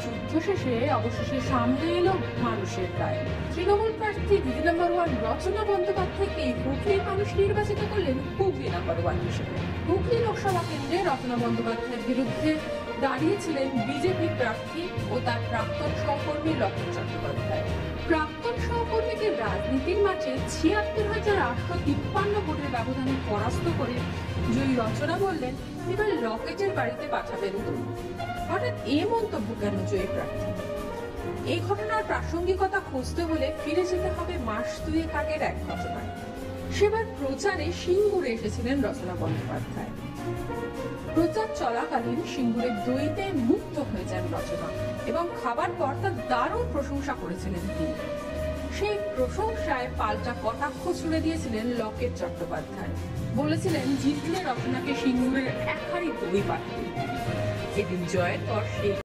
যুদ্ধ শেষে অবশেষে সামনে এলো মানুষের রায়। তৃণমূল প্রার্থী দিদি নম্বর 1 রচনা বন্দ্যোপাধ্যায়কে হুগলির মানুষ নির্বাচিত করলেন হুগলি নম্বর 1 হিসেবে। হুগলি লোকসভা কেন্দ্রে রচনা বন্দ্যোপাধ্যায়ের বিরুদ্ধে দাঁড়িয়েছিলেন বিজেপি প্রার্থী ও তার প্রাক্তন সহকর্মী লকেট চট্টোপাধ্যায়। প্রাক্তন সহকর্মীকে রাজনীতির মাঠে ৭৬,৮৫৩ ভোটের ব্যবধানে পরাস্ত করে জয়ী রচনা বললেন এবার লকেটের বাড়িতে পাঠাবেন তিনি। হঠাৎ এই মন্তব্য কেন জয়ী প্রার্থী? এই ঘটনার প্রাসঙ্গিকতা খুঁজতে হলে ফিরে যেতে হবে মাস দুয়েক আগের এক ঘটনায়। সেবার প্রচারে সিঙ্গুরে এসেছিলেন রচনা বন্দ্যোপাধ্যায়। প্রচার চলাকালীন সিঙ্গুরের দইতে মুগ্ধ হয়ে যান রচনা এবং খাবার পর তার দারুণ প্রশংসা করেছিলেন তিনি। সেই প্রশংসায় পাল্টা কটাক্ষ ছুড়ে দিয়েছিলেন লকেট চট্টোপাধ্যায়। বলেছিলেন জিতলে রচনাকে সিঙ্গুরের এক হাঁড়ি দই পাঠাবেন। এদিন জয়ের পর সেই